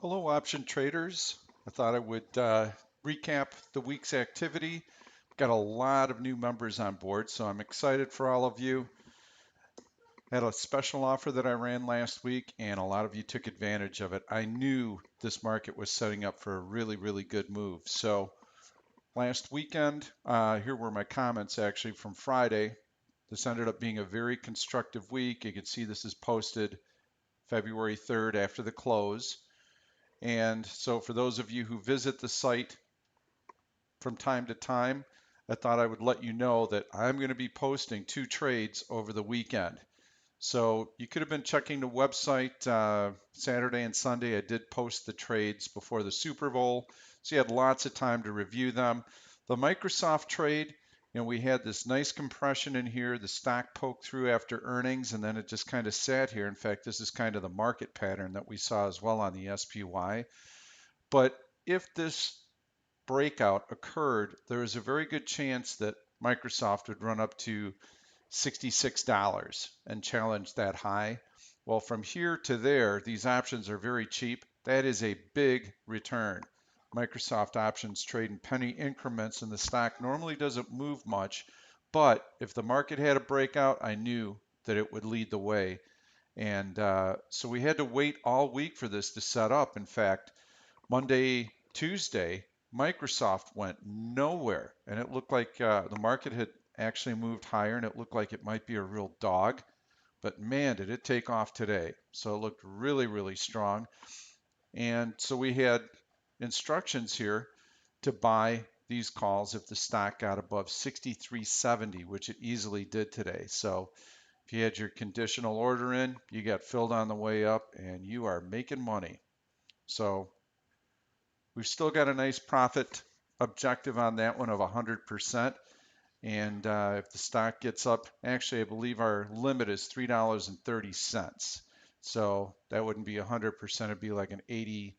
Hello, option traders. I thought I would recap the week's activity. Got a lot of new members on board, so I'm excited for all of you. Had a special offer that I ran last week, and a lot of you took advantage of it. I knew this market was setting up for a really, really good move. So last weekend, here were my comments actually from Friday. This ended up being a very constructive week. You can see this is posted February 3rd after the close. And so for those of you who visit the site from time to time, I thought I would let you know that I'm going to be posting two trades over the weekend. So you could have been checking the website Saturday and Sunday. I did post the trades before the Super Bowl, so you had lots of time to review them. The Microsoft trade, we had this nice compression in here. The stock poked through after earnings, and then it just kind of sat here. In fact, this is kind of the market pattern that we saw as well on the SPY. But if this breakout occurred, there is a very good chance that Microsoft would run up to $66 and challenge that high. Well, from here to there, these options are very cheap. That is a big return. Microsoft options trade in penny increments, and the stock normally doesn't move much. But if the market had a breakout, I knew that it would lead the way. And so we had to wait all week for this to set up. In fact, Monday, Tuesday, Microsoft went nowhere, and it looked like the market had actually moved higher, and it looked like it might be a real dog. But man, did it take off today. So it looked really, really strong. And so we had instructions here to buy these calls if the stock got above 63.70, which it easily did today. So if you had your conditional order in, you got filled on the way up, and you are making money. So we've still got a nice profit objective on that one of 100%. And if the stock gets up, actually, I believe our limit is $3.30. So that wouldn't be 100%. It'd be like an 85%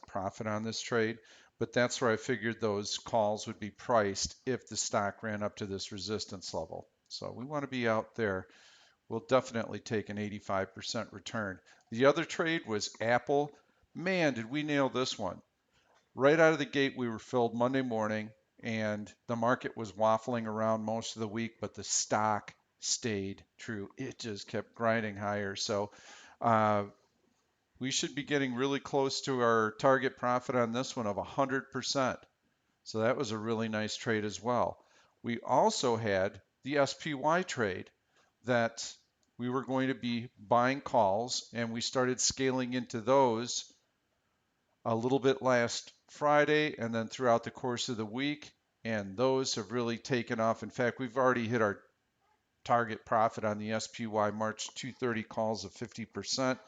profit on this trade. But that's where I figured those calls would be priced if the stock ran up to this resistance level. So we want to be out there. We'll definitely take an 85% return. The other trade was Apple. Man, did we nail this one. Right out of the gate, we were filled Monday morning, and the market was waffling around most of the week, but the stock stayed true. It just kept grinding higher. So uh, we should be getting really close to our target profit on this one of 100%. So that was a really nice trade as well. We also had the SPY trade that we were going to be buying calls, and we started scaling into those a little bit last Friday and then throughout the course of the week. And those have really taken off. In fact, we've already hit our target profit on the SPY March 230 calls of 50%.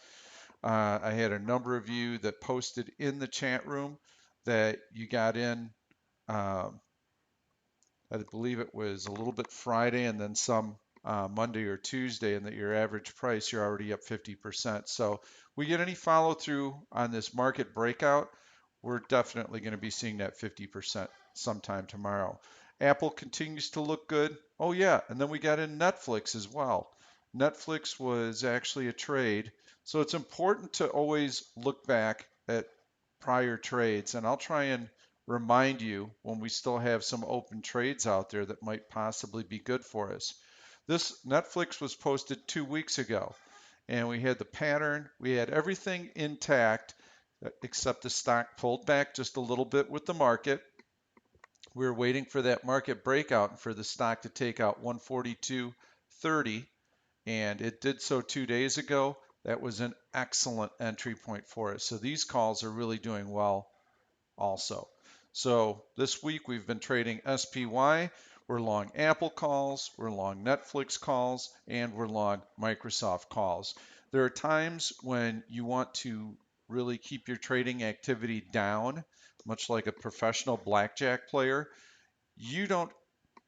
I had a number of you that posted in the chat room that you got in, um, I believe it was a little bit Friday and then some Monday or Tuesday, and that your average price, you're already up 50%. So we get any follow through on this market breakout, we're definitely going to be seeing that 50% sometime tomorrow. Apple continues to look good. Oh, yeah. And then we got in Netflix as well. Netflix was actually a trade. So it's important to always look back at prior trades. And I'll try and remind you when we still have some open trades out there that might possibly be good for us. This Netflix was posted 2 weeks ago, and we had the pattern, we had everything intact except the stock pulled back just a little bit with the market. We were waiting for that market breakout and for the stock to take out 142.30, and it did so 2 days ago. That was an excellent entry point for us. So these calls are really doing well also. So this week we've been trading SPY. We're long Apple calls, we're long Netflix calls, and we're long Microsoft calls. There are times when you want to really keep your trading activity down, much like a professional blackjack player. You don't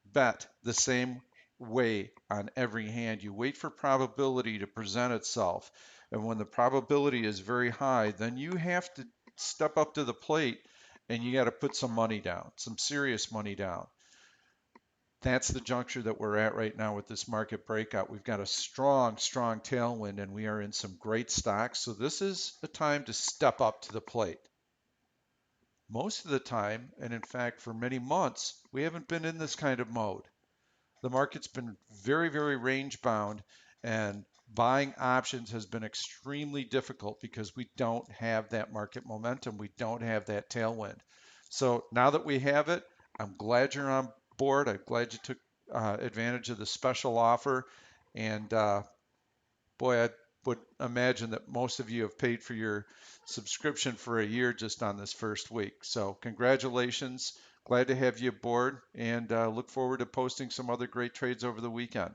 bet the same way on every hand. You wait for probability to present itself. And when the probability is very high, then you have to step up to the plate and you got to put some money down, some serious money down. that's the juncture that we're at right now with this market breakout. We've got a strong, strong tailwind, and we are in some great stocks. So this is a time to step up to the plate. Most of the time, and in fact, for many months, we haven't been in this kind of mode. The market's been very, very range bound, and buying options has been extremely difficult because we don't have that market momentum. We don't have that tailwind. So now that we have it, I'm glad you're on board. I'm glad you took advantage of the special offer. And boy, I would imagine that most of you have paid for your subscription for a year just on this first week. So congratulations. Glad to have you aboard and look forward to posting some other great trades over the weekend.